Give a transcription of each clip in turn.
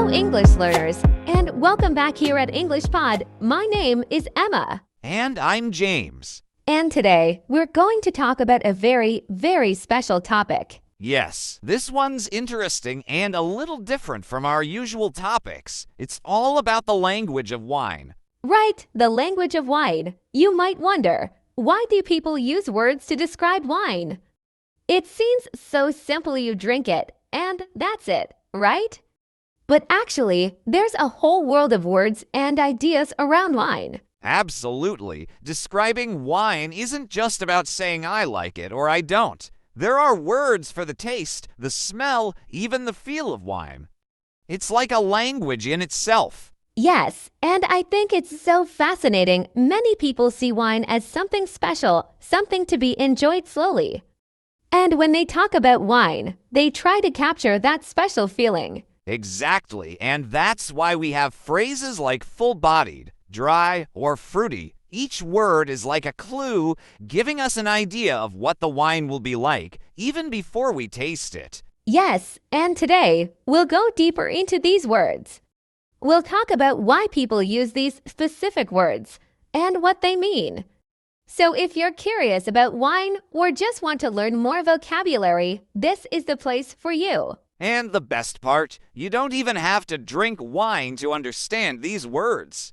Hello, English learners, and welcome back here at English Pod. My name is Emma. And I'm James. And today, we're going to talk about a very, very special topic. Yes, this one's interesting and a little different from our usual topics. It's all about the language of wine. Right, the language of wine. You might wonder, why do people use words to describe wine? It seems so simple you drink it, and that's it, right? But actually, there's a whole world of words and ideas around wine. Absolutely. Describing wine isn't just about saying I like it or I don't. There are words for the taste, the smell, even the feel of wine. It's like a language in itself. Yes, and I think it's so fascinating. Many people see wine as something special, something to be enjoyed slowly. And when they talk about wine, they try to capture that special feeling. Exactly, and that's why we have phrases like full-bodied, dry, or fruity. Each word is like a clue, giving us an idea of what the wine will be like, even before we taste it. Yes, and today, we'll go deeper into these words. We'll talk about why people use these specific words and what they mean. So if you're curious about wine or just want to learn more vocabulary, this is the place for you. And the best part, you don't even have to drink wine to understand these words.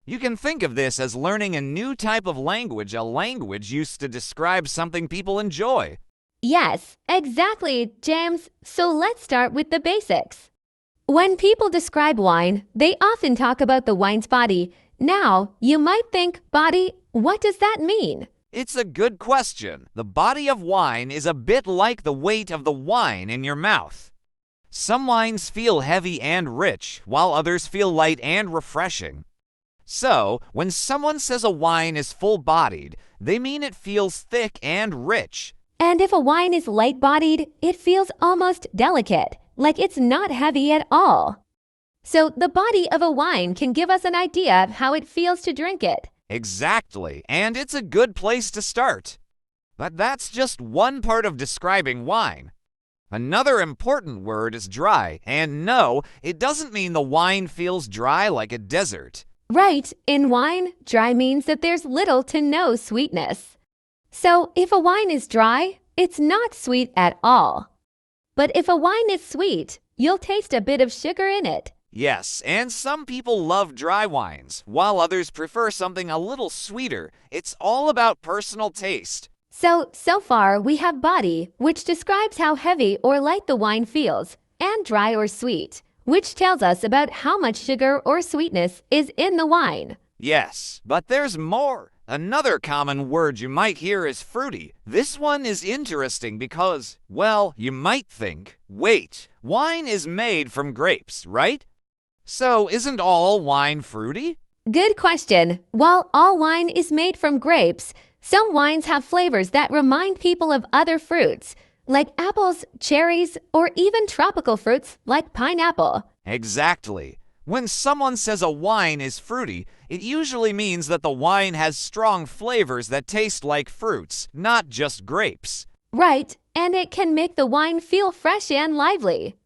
You can think of this as learning a new type of language, a language used to describe something people enjoy. Yes, exactly, James. So let's start with the basics. When people describe wine, they often talk about the wine's body. Now, you might think, body, what does that mean? It's a good question. The body of wine is a bit like the weight of the wine in your mouth. Some wines feel heavy and rich, while others feel light and refreshing. So, when someone says a wine is full-bodied, they mean it feels thick and rich. And if a wine is light-bodied, it feels almost delicate, like it's not heavy at all. So the body of a wine can give us an idea of how it feels to drink it. Exactly, and it's a good place to start. But that's just one part of describing wine. Another important word is dry, and no, it doesn't mean the wine feels dry like a desert. Right, in wine, dry means that there's little to no sweetness. So if a wine is dry, it's not sweet at all. But if a wine is sweet, you'll taste a bit of sugar in it. Yes, and some people love dry wines, while others prefer something a little sweeter. It's all about personal taste. So far we have body, which describes how heavy or light the wine feels, and dry or sweet, which tells us about how much sugar or sweetness is in the wine. Yes, but there's more. Another common word you might hear is fruity. This one is interesting because, well, you might think, wait, wine is made from grapes, right? So isn't all wine fruity? Good question. While all wine is made from grapes, some wines have flavors that remind people of other fruits, like apples, cherries, or even tropical fruits like pineapple. Exactly. When someone says a wine is fruity, it usually means that the wine has strong flavors that taste like fruits, not just grapes. Right, and it can make the wine feel fresh and lively.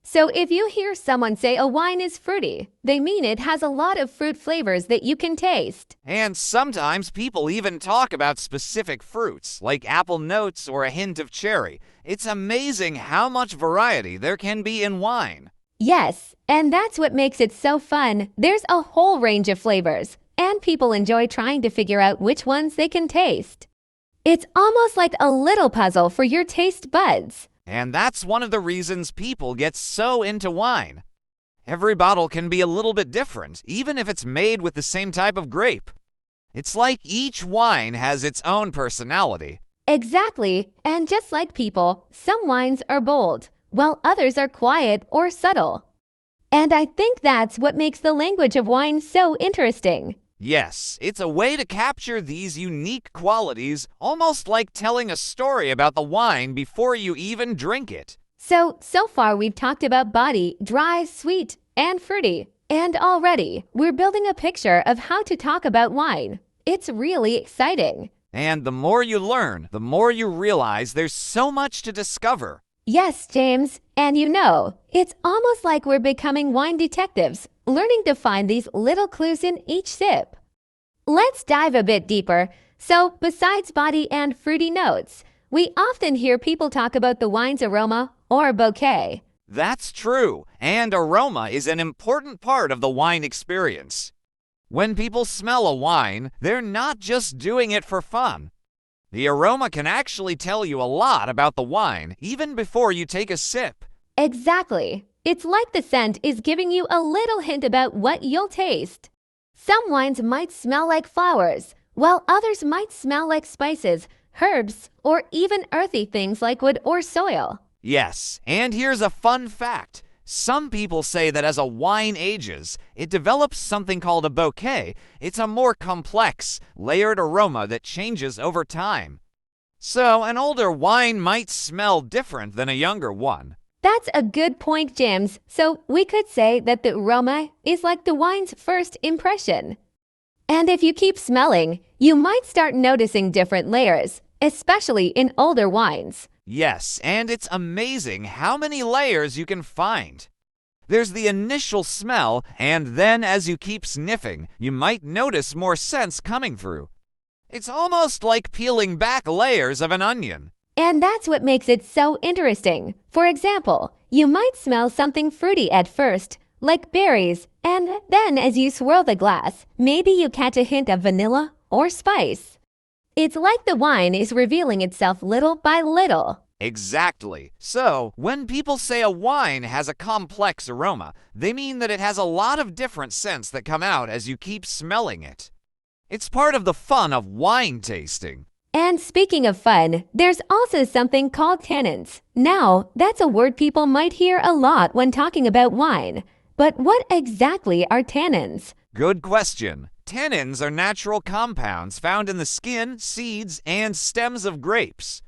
So if you hear someone say a wine is fruity, they mean it has a lot of fruit flavors that you can taste. And sometimes people even talk about specific fruits, like apple notes or a hint of cherry. It's amazing how much variety there can be in wine. Yes, and that's what makes it so fun. There's a whole range of flavors, and people enjoy trying to figure out which ones they can taste. It's almost like a little puzzle for your taste buds. And that's one of the reasons people get so into wine. Every bottle can be a little bit different, even if it's made with the same type of grape. It's like each wine has its own personality. Exactly, and just like people, some wines are bold, while others are quiet or subtle. And I think that's what makes the language of wine so interesting. Yes, it's a way to capture these unique qualities, almost like telling a story about the wine before you even drink it. So far we've talked about body, dry, sweet, and fruity. And already, we're building a picture of how to talk about wine. It's really exciting. And the more you learn, the more you realize there's so much to discover. Yes, James, and you know, it's almost like we're becoming wine detectives, learning to find these little clues in each sip. Let's dive a bit deeper. So, besides body and fruity notes, we often hear people talk about the wine's aroma or bouquet. That's true, and aroma is an important part of the wine experience. When people smell a wine, they're not just doing it for fun. The aroma can actually tell you a lot about the wine even before you take a sip. Exactly. It's like the scent is giving you a little hint about what you'll taste. Some wines might smell like flowers, while others might smell like spices, herbs, or even earthy things like wood or soil. Yes, and here's a fun fact. Some people say that as a wine ages, it develops something called a bouquet. It's a more complex, layered aroma that changes over time. So, an older wine might smell different than a younger one. That's a good point, James. So we could say that the aroma is like the wine's first impression. And if you keep smelling, you might start noticing different layers, especially in older wines. Yes, and it's amazing how many layers you can find. There's the initial smell, and then as you keep sniffing, you might notice more scents coming through. It's almost like peeling back layers of an onion. And that's what makes it so interesting. For example, you might smell something fruity at first, like berries, and then as you swirl the glass, maybe you catch a hint of vanilla or spice. It's like the wine is revealing itself little by little. Exactly. So, when people say a wine has a complex aroma, they mean that it has a lot of different scents that come out as you keep smelling it. It's part of the fun of wine tasting. And speaking of fun, there's also something called tannins. Now, that's a word people might hear a lot when talking about wine. But what exactly are tannins? Good question. Tannins are natural compounds found in the skin, seeds, and stems of grapes.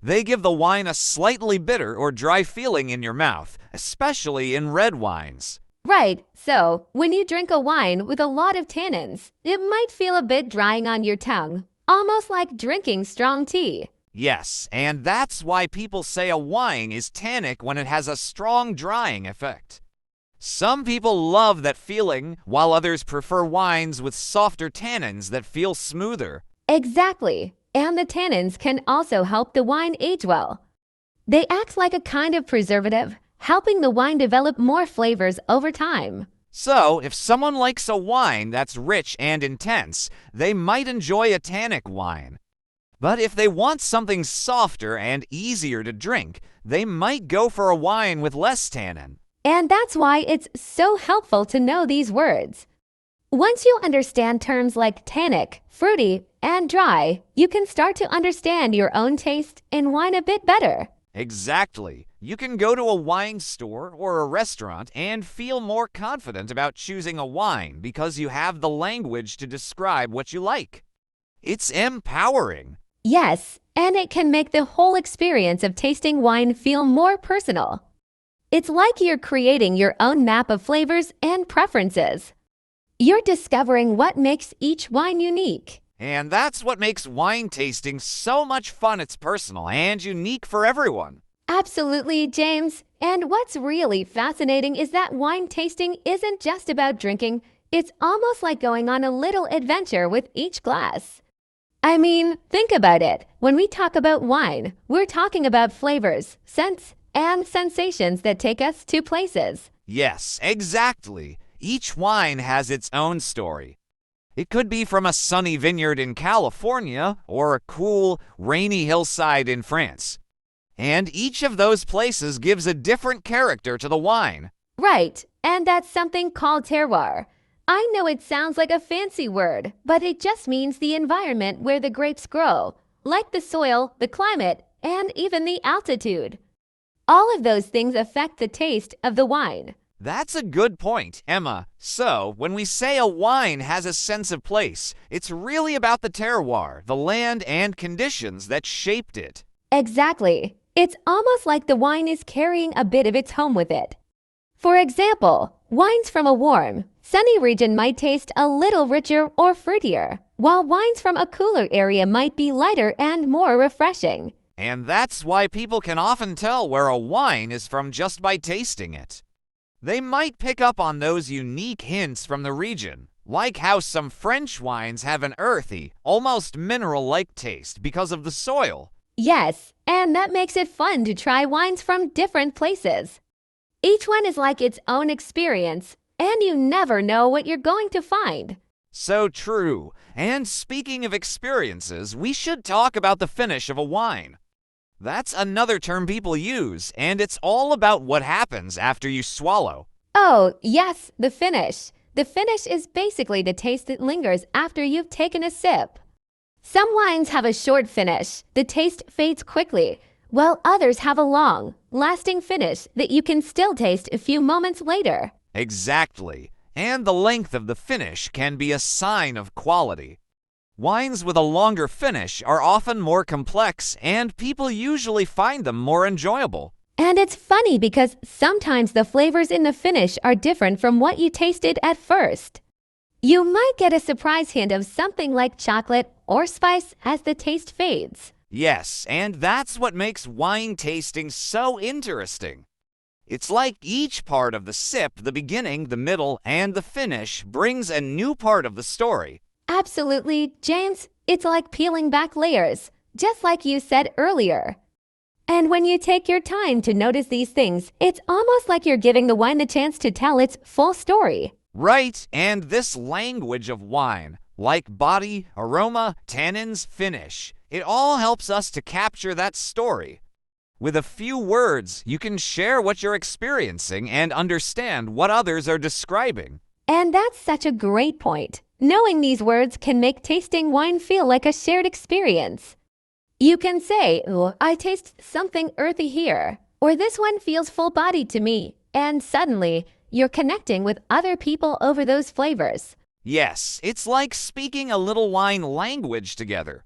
They give the wine a slightly bitter or dry feeling in your mouth, especially in red wines. Right, so when you drink a wine with a lot of tannins, it might feel a bit drying on your tongue, almost like drinking strong tea. Yes, and that's why people say a wine is tannic when it has a strong drying effect. Some people love that feeling, while others prefer wines with softer tannins that feel smoother. Exactly, and the tannins can also help the wine age well. They act like a kind of preservative, helping the wine develop more flavors over time. So, if someone likes a wine that's rich and intense, they might enjoy a tannic wine. But if they want something softer and easier to drink, they might go for a wine with less tannin. And that's why it's so helpful to know these words. Once you understand terms like tannic, fruity, and dry, you can start to understand your own taste in wine a bit better. Exactly. You can go to a wine store or a restaurant and feel more confident about choosing a wine because you have the language to describe what you like. It's empowering. Yes, and it can make the whole experience of tasting wine feel more personal. It's like you're creating your own map of flavors and preferences. You're discovering what makes each wine unique. And that's what makes wine tasting so much fun. It's personal and unique for everyone. Absolutely, James. And what's really fascinating is that wine tasting isn't just about drinking. It's almost like going on a little adventure with each glass. I mean, think about it. When we talk about wine, we're talking about flavors, scents, and sensations that take us to places. Yes, exactly. Each wine has its own story. It could be from a sunny vineyard in California or a cool, rainy hillside in France. And each of those places gives a different character to the wine. Right, and that's something called terroir. I know it sounds like a fancy word, but it just means the environment where the grapes grow, like the soil, the climate, and even the altitude. All of those things affect the taste of the wine. That's a good point, Emma. So, when we say a wine has a sense of place, it's really about the terroir, the land and conditions that shaped it. Exactly. It's almost like the wine is carrying a bit of its home with it. For example, wines from a warm, sunny region might taste a little richer or fruitier, while wines from a cooler area might be lighter and more refreshing. And that's why people can often tell where a wine is from just by tasting it. They might pick up on those unique hints from the region, like how some French wines have an earthy, almost mineral-like taste because of the soil. Yes, and that makes it fun to try wines from different places. Each one is like its own experience, and you never know what you're going to find. So true. And speaking of experiences, we should talk about the finish of a wine. That's another term people use, and it's all about what happens after you swallow. Oh, yes, the finish. The finish is basically the taste that lingers after you've taken a sip. Some wines have a short finish. The taste fades quickly, while others have a long, lasting finish that you can still taste a few moments later. Exactly. And the length of the finish can be a sign of quality. Wines with a longer finish are often more complex, and people usually find them more enjoyable. And it's funny because sometimes the flavors in the finish are different from what you tasted at first. You might get a surprise hint of something like chocolate or spice as the taste fades. Yes, and that's what makes wine tasting so interesting. It's like each part of the sip, the beginning, the middle, and the finish, brings a new part of the story. Absolutely, James. It's like peeling back layers, just like you said earlier. And when you take your time to notice these things, it's almost like you're giving the wine the chance to tell its full story. Right, and this language of wine, like body, aroma, tannins, finish, it all helps us to capture that story. With a few words, you can share what you're experiencing and understand what others are describing. And that's such a great point. Knowing these words can make tasting wine feel like a shared experience. You can say, "Oh, I taste something earthy here," or "This one feels full-bodied to me," and suddenly, you're connecting with other people over those flavors. Yes, it's like speaking a little wine language together.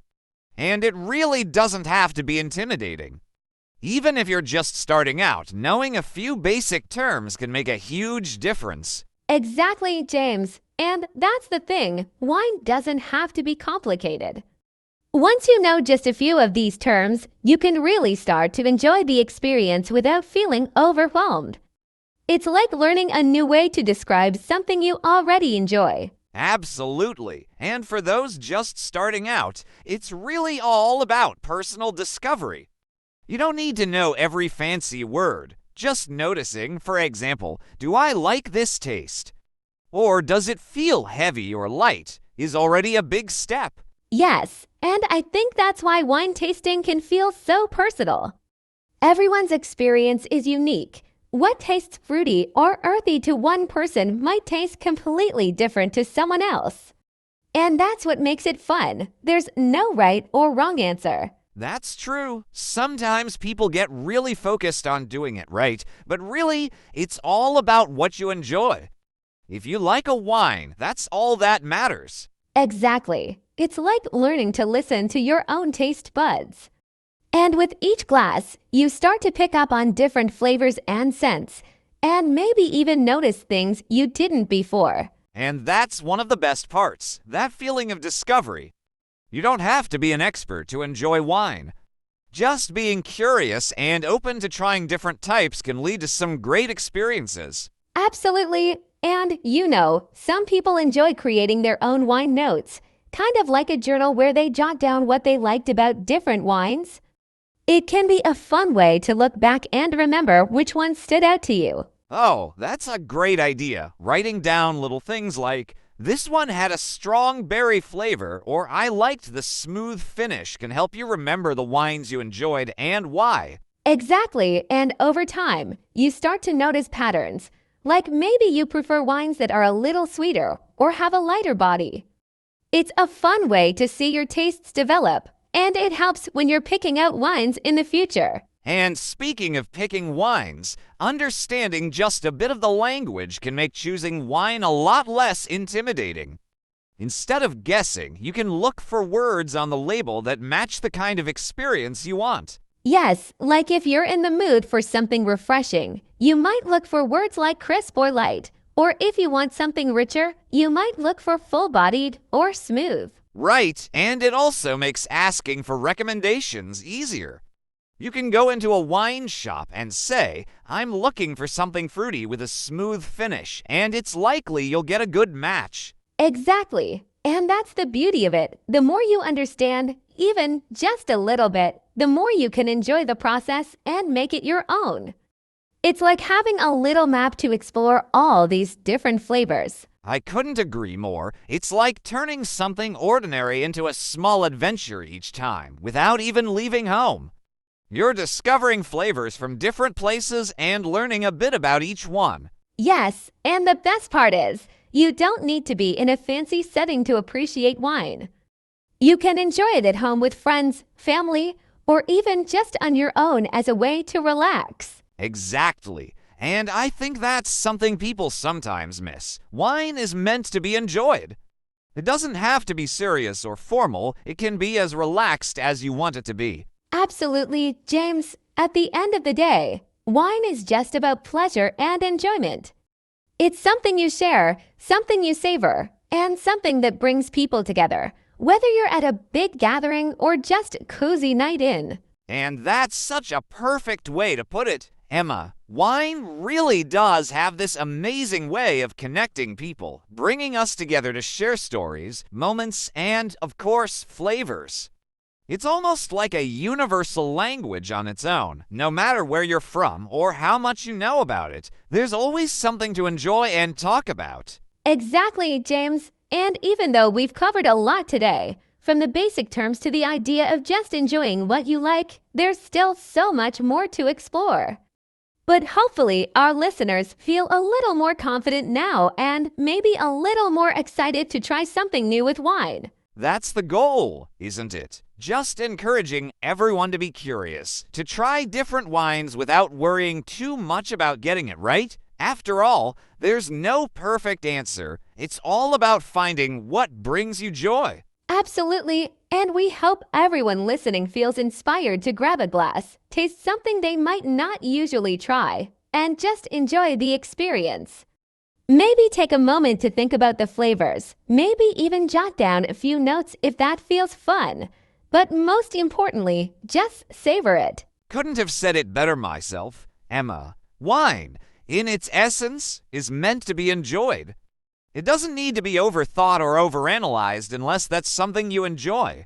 And it really doesn't have to be intimidating. Even if you're just starting out, knowing a few basic terms can make a huge difference. Exactly, James. And that's the thing, wine doesn't have to be complicated. Once you know just a few of these terms, you can really start to enjoy the experience without feeling overwhelmed. It's like learning a new way to describe something you already enjoy. Absolutely. And for those just starting out, it's really all about personal discovery. You don't need to know every fancy word. Just noticing, for example, do I like this taste? Or does it feel heavy or light? Is already a big step. Yes, and I think that's why wine tasting can feel so personal. Everyone's experience is unique. What tastes fruity or earthy to one person might taste completely different to someone else. And that's what makes it fun. There's no right or wrong answer. That's true. Sometimes people get really focused on doing it right, but really, it's all about what you enjoy. If you like a wine, that's all that matters. Exactly. It's like learning to listen to your own taste buds. And with each glass, you start to pick up on different flavors and scents, and maybe even notice things you didn't before. And that's one of the best parts, that feeling of discovery. You don't have to be an expert to enjoy wine. Just being curious and open to trying different types can lead to some great experiences. Absolutely. And you know, some people enjoy creating their own wine notes, kind of like a journal where they jot down what they liked about different wines. It can be a fun way to look back and remember which one stood out to you. Oh, that's a great idea. Writing down little things like, this one had a strong berry flavor, or I liked the smooth finish can help you remember the wines you enjoyed and why. Exactly, and over time, you start to notice patterns. Like maybe you prefer wines that are a little sweeter or have a lighter body. It's a fun way to see your tastes develop, and it helps when you're picking out wines in the future. And speaking of picking wines, understanding just a bit of the language can make choosing wine a lot less intimidating. Instead of guessing, you can look for words on the label that match the kind of experience you want. Yes, like if you're in the mood for something refreshing, you might look for words like crisp or light. Or if you want something richer, you might look for full-bodied or smooth. Right, and it also makes asking for recommendations easier. You can go into a wine shop and say, "I'm looking for something fruity with a smooth finish," and it's likely you'll get a good match. Exactly. And that's the beauty of it. The more you understand, even just a little bit, the more you can enjoy the process and make it your own. It's like having a little map to explore all these different flavors. I couldn't agree more. It's like turning something ordinary into a small adventure each time, without even leaving home. You're discovering flavors from different places and learning a bit about each one. Yes, and the best part is, you don't need to be in a fancy setting to appreciate wine. You can enjoy it at home with friends, family, or even just on your own as a way to relax. Exactly. And I think that's something people sometimes miss. Wine is meant to be enjoyed. It doesn't have to be serious or formal. It can be as relaxed as you want it to be. Absolutely, James. At the end of the day, wine is just about pleasure and enjoyment. It's something you share, something you savor, and something that brings people together, whether you're at a big gathering or just a cozy night in. And that's such a perfect way to put it, Emma. Wine really does have this amazing way of connecting people, bringing us together to share stories, moments, and, of course, flavors. It's almost like a universal language on its own. No matter where you're from or how much you know about it, there's always something to enjoy and talk about. Exactly, James. And even though we've covered a lot today, from the basic terms to the idea of just enjoying what you like, there's still so much more to explore. But hopefully our listeners feel a little more confident now and maybe a little more excited to try something new with wine. That's the goal, isn't it? Just encouraging everyone to be curious, to try different wines without worrying too much about getting it right. After all, there's no perfect answer. It's all about finding what brings you joy. Absolutely, and we hope everyone listening feels inspired to grab a glass, taste something they might not usually try, and just enjoy the experience. Maybe take a moment to think about the flavors, maybe even jot down a few notes if that feels fun. But most importantly, just savor it. Couldn't have said it better myself, Emma. Wine, in its essence, is meant to be enjoyed. It doesn't need to be overthought or overanalyzed unless that's something you enjoy.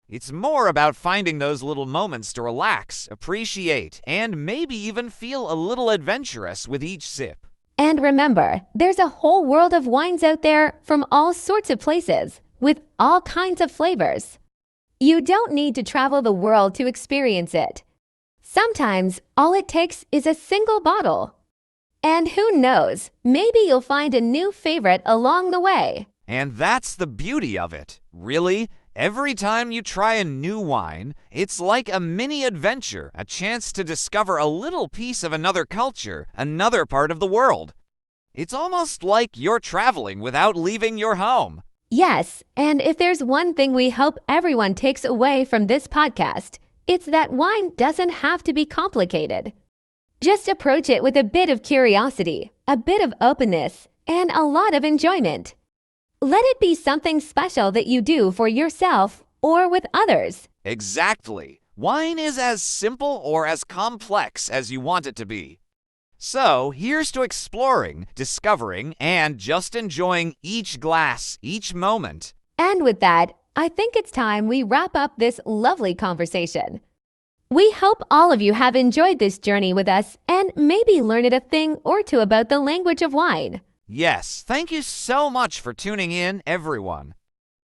It's more about finding those little moments to relax, appreciate, and maybe even feel a little adventurous with each sip. And remember, there's a whole world of wines out there from all sorts of places, with all kinds of flavors. You don't need to travel the world to experience it. Sometimes, all it takes is a single bottle. And who knows, maybe you'll find a new favorite along the way. And that's the beauty of it, really. Every time you try a new wine, it's like a mini adventure, a chance to discover a little piece of another culture, another part of the world. It's almost like you're traveling without leaving your home. Yes, and if there's one thing we hope everyone takes away from this podcast, it's that wine doesn't have to be complicated. Just approach it with a bit of curiosity, a bit of openness, and a lot of enjoyment. Let it be something special that you do for yourself or with others. Exactly. Wine is as simple or as complex as you want it to be. So, here's to exploring, discovering, and just enjoying each glass, each moment. And with that, I think it's time we wrap up this lovely conversation. We hope all of you have enjoyed this journey with us and maybe learned a thing or two about the language of wine. Yes, thank you so much for tuning in, everyone.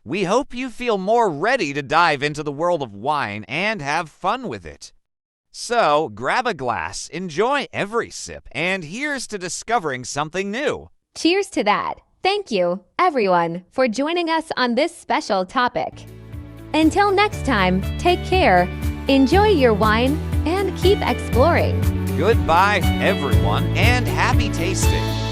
We hope you feel more ready to dive into the world of wine and have fun with it. So, grab a glass, enjoy every sip, and here's to discovering something new. Cheers to that. Thank you, everyone, for joining us on this special topic. Until next time, take care, enjoy your wine, and keep exploring. Goodbye, everyone, and happy tasting.